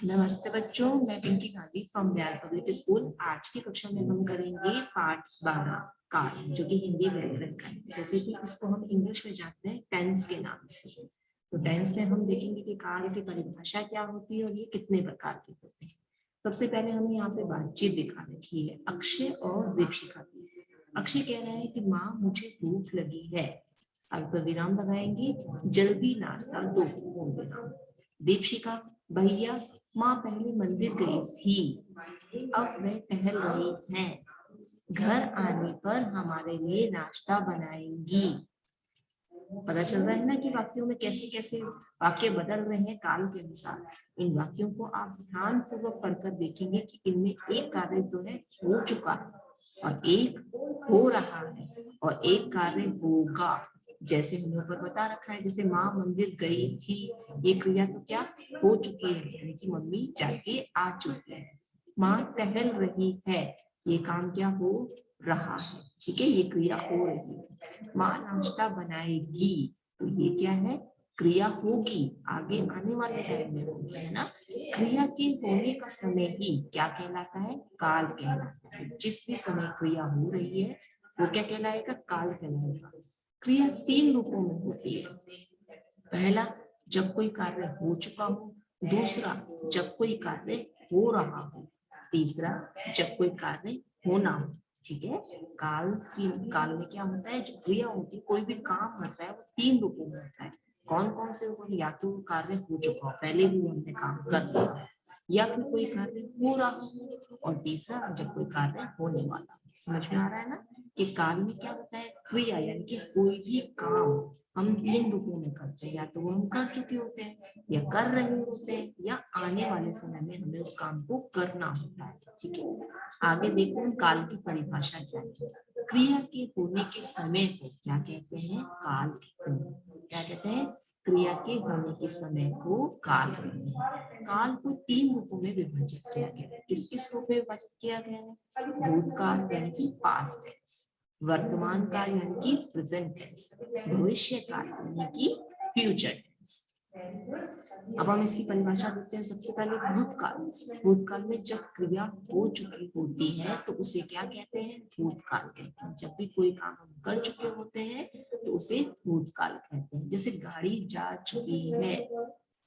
नमस्ते बच्चों, मैं Pinky Gandhi from Dayal public school. आज की कक्षा में हम करेंगे पाठ 12 काल, जो कि हिंदी व्याकरण का है। जैसे कि इसको हम इंग्लिश में जानते हैं टेंस के नाम से। तो टेंस में हम देखेंगे कि काल की परिभाषा क्या होती है और ये कितने प्रकार के होते हैं। सबसे पहले हमें यहाँ पे बातचीत दिखा रखी है अक्षय और दीपशिखा की। अक्षय कह रहा है कि माँ मुझे भूख लगी है, अल्प विराम लगाएंगे, जल्दी नाश्ता दो, पूर्ण विराम। दीपशिखा, भैया माँ पहले मंदिर गई थी, अब वह टहल रही हैं, घर आने पर हमारे लिए नाश्ता बनाएंगी। पता चल रहा है ना कि वाक्यों में कैसे कैसे वाक्य बदल रहे हैं काल के अनुसार। इन वाक्यों को आप ध्यान पूर्वक पढ़कर देखेंगे कि इनमें एक कार्य जो है हो चुका है और एक हो रहा है और एक कार्य होगा। जैसे हमने ऊपर बता रखा है, जैसे माँ मंदिर गई थी, ये क्रिया तो क्या हो चुकी है, यानी कि मम्मी जाके आ चुकी है। माँ टहल रही है, ये काम क्या हो रहा है, ठीक है, ये क्रिया हो रही है। माँ नाश्ता बनाएगी, तो ये क्या है, क्रिया होगी, आगे आने वाले टाइम में होगी, है ना। क्रिया के होने का समय ही क्या कहलाता है, काल कहलाता है। जिस भी समय क्रिया हो रही है वो क्या कहलाएगा, काल कहलाएगा। क्रिया 3 रूपों में होती है। पहला, जब कोई कार्य हो चुका हो। दूसरा, जब कोई कार्य हो रहा हो। तीसरा, जब कोई कार्य होना हो। ठीक है, काल में क्या होता है, जो क्रिया होती है, कोई भी काम होता है वो 3 रूपों में होता है। कौन कौन से रूपों में, या तो कार्य हो चुका हो, पहले भी हमने काम कर लिया, या फिर कोई कार्य हो रहा हो, और तीसरा जब कोई कार्य होने वाला हो। समझ में आ रहा है ना कि काल में क्या होता है, क्रिया, यानी कि कोई भी काम हम 3 रूपों में करते हैं, या तो वो हम कर चुके होते हैं, या कर रहे होते हैं, या आने वाले समय में हमें उस काम को करना होता है। ठीक है, आगे देखो काल की परिभाषा क्या है। क्रिया के होने के समय को क्या कहते हैं, काल कहते हैं। क्या कहते हैं, क्रिया के होने के समय को काल कहते हैं। काल को 3 रूपों में विभाजित किया गया है। किस किस रूप में विभाजित किया गया है, भूतकाल यानी कि पास्ट टेंस, वर्तमान काल यानी कि प्रेजेंट टेंस, भविष्य काल यानी कि फ्यूचर टेंस। अब हम इसकी परिभाषा देखते हैं। सबसे पहले भूतकाल। भूतकाल में जब क्रिया हो चुकी होती है तो उसे क्या कहते हैं, भूतकाल कहते हैं। जब भी कोई काम हम कर चुके होते हैं तो उसे भूतकाल कहते हैं। जैसे गाड़ी जा चुकी है,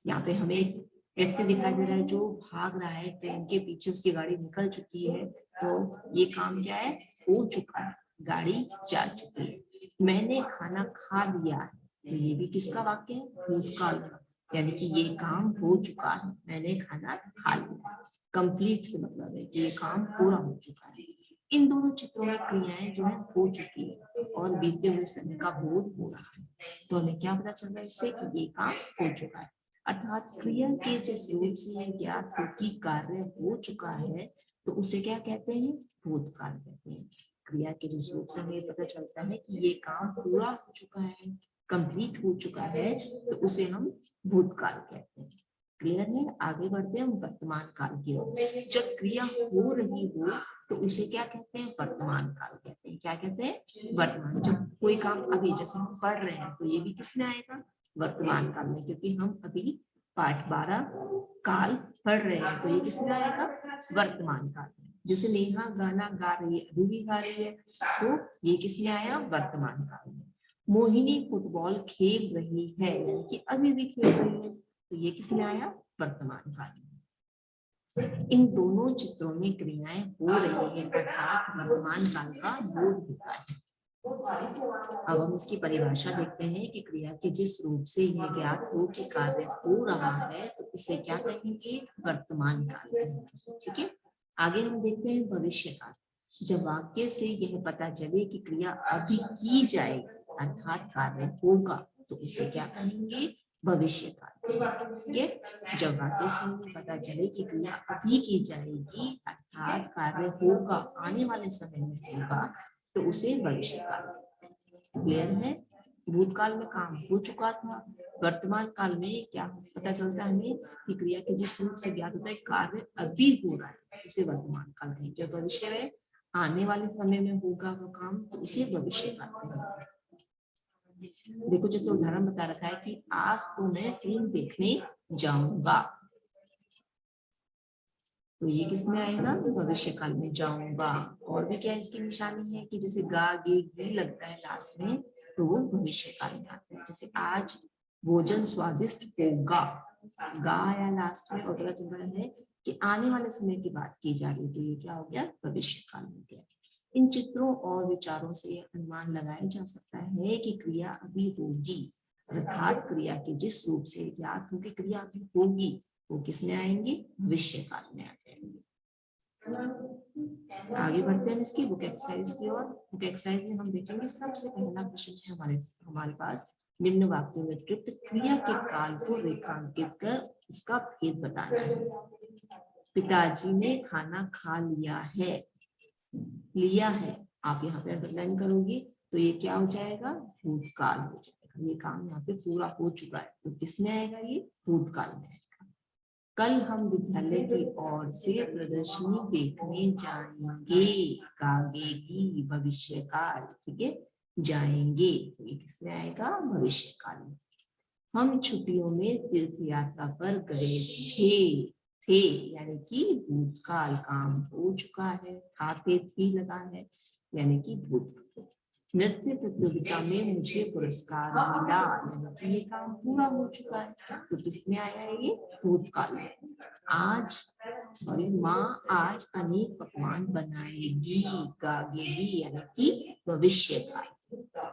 यहाँ पे हमें एक व्यक्ति दिखाई दे रहा है जो भाग रहा है ट्रेन के पीछे, उसकी गाड़ी निकल चुकी है, तो ये काम क्या है, हो चुका है, गाड़ी जा चुकी है। मैंने खाना खा लिया है, तो ये भी किसका वाक्य है, भूतकाल का, यानी कि ये काम हो चुका है, मैंने खाना खा लिया। कंप्लीट से मतलब है कि ये काम पूरा हो चुका है। इन दोनों चित्रों में क्रियाएं जो है हो चुकी है और बीते हुए समय का बोध हो रहा है। तो हमें क्या पता चल रहा है इससे, कि ये काम हो चुका है। अर्थात क्रिया के जिस रूप से यह ज्ञात हो कि कार्य हो चुका है तो उसे क्या कहते हैं, भूतकाल कहते हैं। क्रिया के जिस रूप से हमें पता चलता है कि ये काम पूरा हो चुका है, कंप्लीट हो चुका है, तो उसे हम भूतकाल कहते हैं। क्लियर है, आगे बढ़ते हैं हम वर्तमान काल की ओर। जब क्रिया हो रही हो तो उसे क्या कहते हैं, वर्तमान काल कहते हैं। क्या कहते हैं, वर्तमान। जब कोई काम अभी, जैसे हम पढ़ रहे हैं, तो ये भी किसमें आएगा, वर्तमान काल में, क्योंकि हम अभी पाठ 12 काल पढ़ रहे हैं, तो ये किसमें आएगा, वर्तमान काल में। जैसे नेहा गाना गा रही है, अभी भी गा रही है, तो ये किसमें आया, वर्तमान काल में। मोहिनी फुटबॉल खेल रही है, यानी कि अभी भी खेल रही है, तो ये किसमें आया, वर्तमान काल में। इन दोनों चित्रों में क्रियाएं हो रही है, अर्थात वर्तमान काल का बोध होता है। अब हम इसकी परिभाषा देखते हैं कि क्रिया के जिस रूप से यह ज्ञात हो कि कार्य हो रहा है तो उसे क्या कहेंगे, वर्तमान काल कहेंगे। ठीक है, आगे हम देखते हैं भविष्य काल। जब वाक्य से यह पता चले कि क्रिया अभी की जाएगी, अर्थात कार्य होगा, तो उसे क्या कहेंगे, भविष्य काल। ठीक है, जब वाक्य से यह पता चले कि क्रिया अभी की जाएगी, अर्थात कार्य होगा, आने वाले समय में होगा, तो उसे भविष्य काल। क्लियर है, भूतकाल में काम हो चुका था, वर्तमान काल में क्या पता चलता है हमें कि क्रिया के जिस रूप से ज्ञात होता है कार्य अभी हो रहा है, उसे वर्तमान काल कहेंगे। भविष्य में आने वाले समय में होगा वो काम, तो उसे भविष्य काल कहेंगे। देखो जैसे उदाहरण बता रखा है कि आज तो मैं फिल्म देखने जाऊंगा, तो ये किस में आएगा? भविष्य काल में जाऊंगा। और भी क्या इसकी निशानी है कि जैसे गा गे गी लगता है लास्ट में, तो वो भविष्य काल में आता है। जैसे आज भोजन स्वादिष्ट होगा, गा आया लास्ट में और पता चल रहा है कि आने वाले समय की बात की जा रही है, तो ये क्या हो गया? भविष्य काल में गया। इन चित्रों और विचारों से अनुमान लगाया जा सकता है कि क्रिया अभी होगी, अर्थात क्रिया के जिस रूप से ज्ञात होगी क्रिया अभी होगी, वो किस में आएंगे? भविष्य काल में आ जाएंगे। आगे बढ़ते हैं इसकी बुक एक्सरसाइज की ओर। बुक एक्सरसाइज में हम देखेंगे सबसे पहला क्वेश्चन है हमारे पास, निम्न वाक्यों में प्रयुक्त क्रिया के काल को रेखांकित कर उसका भेद बताना है। पिताजी ने खाना खा लिया है, लिया है आप यहाँ पे अंडरलाइन करोगे तो ये क्या हो जाएगा? भूतकाल हो जाएगा। ये काम यहाँ पे पूरा हो चुका है, तो किसमें आएगा? ये भूतकाल में आएगा। कल हम विद्यालय की ओर से प्रदर्शनी देखने जाएंगे, कागेगी भविष्यकाल, ठीक है, जाएंगे, तो ये किसमें आएगा? भविष्यकाल में। हम छुट्टियों में तीर्थ यात्रा पर गए थे यानी कि भूतकाल, काम हो चुका है, खाते थी लगा है यानी कि भूतकाल। नृत्य प्रतियोगिता में मुझे पुरस्कार मिला यानी कि ये काम पूरा हो चुका है, तो किसमें आया है? ये भूतकाल में। माँ आज अनेक पकवान बनाएगी, गागेगी यानी कि भविष्य काल,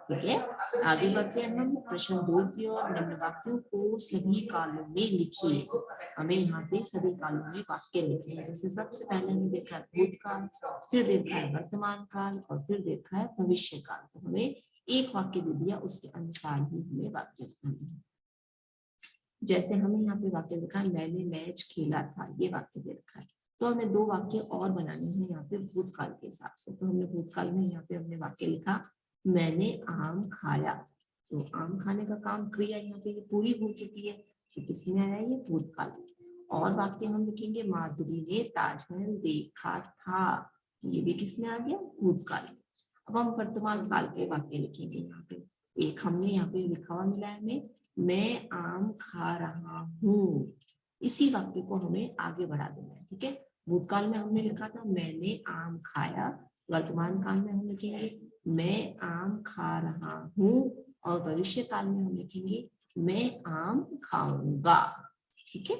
ठीक है। आगे बढ़ते हैं हम प्रश्न 2 की ओर। निम्न वाक्यों को सभी कालों में लिखिए। हमें यहाँ पे सभी कालों में वाक्य लिखने हैं। जैसे सबसे पहले हमने देखा है भूतकाल, फिर देखा है वर्तमान काल और फिर देखा है भविष्य काल। तो हमें एक वाक्य दे दिया, उसके अनुसार ही हमें वाक्य लिखना है। जैसे हमें यहाँ पे वाक्य लिखा है मैंने मैच खेला था, ये वाक्य दे रखा है, तो हमें 2 वाक्य और बनाने हैं यहाँ पे भूतकाल के हिसाब से। तो हमने भूतकाल में यहाँ पे हमने वाक्य लिखा मैंने आम खाया, तो आम खाने का काम क्रिया यहाँ पे ये पूरी हो चुकी है, तो किसमें आया? ये भूतकाल। और वाक्य हम लिखेंगे माधुरी ने ताजमहल देखा था, ये भी किसमें आ गया? भूतकाल। अब हम वर्तमान काल के वाक्य लिखेंगे। यहाँ पे एक हमने यहाँ पे लिखा हुआ मिला है हमें, मैं आम खा रहा हूँ, इसी वाक्य को हमें आगे बढ़ा देना है, ठीक है। भूतकाल में हमने लिखा था मैंने आम खाया, वर्तमान काल में हम लिखेंगे मैं आम खा रहा हूँ, और भविष्य काल में हम लिखेंगे मैं आम खाऊंगा, ठीक है।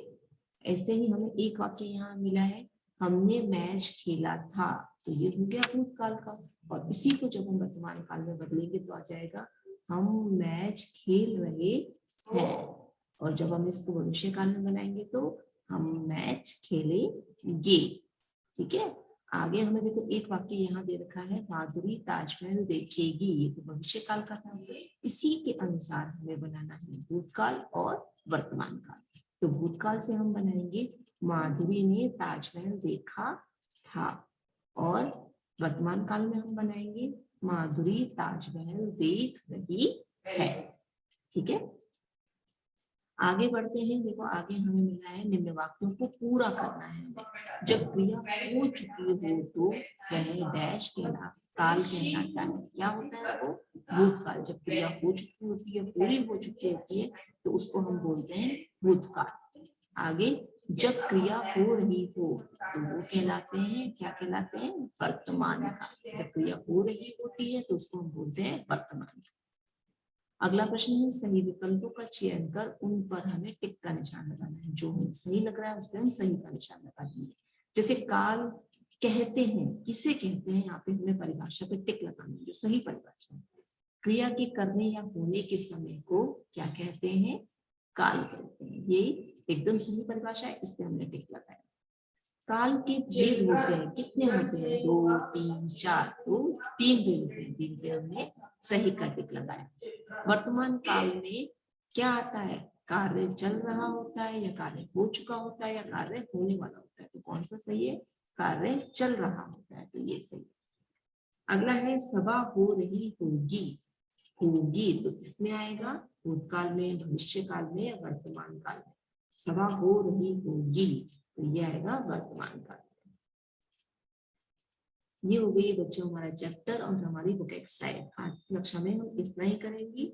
ऐसे ही हमें एक वाक्य यहाँ मिला है हमने मैच खेला था, तो ये हो गया भूतकाल का, और इसी को जब हम वर्तमान काल में बदलेंगे तो आ जाएगा हम मैच खेल रहे हैं, और जब हम इसको भविष्य काल में बनाएंगे तो हम मैच खेलेंगे, ठीक है। आगे हमें देखो एक वाक्य यहाँ दे रखा है माधुरी ताजमहल देखेगी, ये तो भविष्य काल का था, इसी के अनुसार हमें बनाना है भूतकाल और वर्तमान काल। तो भूतकाल से हम बनाएंगे माधुरी ने ताजमहल देखा था, और वर्तमान काल में हम बनाएंगे माधुरी ताजमहल देख रही है, ठीक है। आगे बढ़ते हैं। देखो आगे हमें मिला है निम्न वाक्यों को पूरा करना है। जब क्रिया हो चुकी हो तो वह डैश कहलाता, काल कहलाता है। क्या होता है वो? भूतकाल। जब क्रिया हो चुकी होती है, पूरी हो चुकी होती है, तो उसको हम बोलते हैं भूतकाल। आगे जब क्रिया हो रही हो तो वो कहलाते हैं, क्या कहलाते हैं? वर्तमान काल। जब क्रिया हो रही होती है तो उसको हम बोलते हैं वर्तमान। अगला प्रश्न है सही विकल्पों का चयन कर उन पर हमें टिक का निशान लगाना है। जो हमें सही लग रहा है उस पर हम सही का निशान लगा देंगे। जैसे काल कहते हैं, किसे कहते हैं? यहाँ पे हमें परिभाषा पे टिक लगाना है, जो सही परिभाषा है। क्रिया के करने या होने के समय को क्या कहते हैं? काल कहते हैं। ये एकदम सही परिभाषा है, इस पे हमने टिक लगाया। काल के भेद होते हैं, कितने होते हैं? 2, 3, 4, तो 3 भेद होते हैं। 3 पे हमने सही का टिक लगाया। वर्तमान काल में क्या आता है? कार्य चल रहा होता है, या कार्य हो चुका होता है, या कार्य होने वाला होता है। तो कौन सा सही है? कार्य चल रहा होता है, तो ये सही। अगला है सभा हो रही होगी, होगी तो किसमें आएगा? भूतकाल में, भविष्य काल में, या वर्तमान काल में? सभा हो रही होगी तो ये आएगा वर्तमान काल। ये हो गई बच्चों हमारा चैप्टर और हमारी बुक एक्सरसाइज। आज की कक्षा में हम इतना ही करेंगे।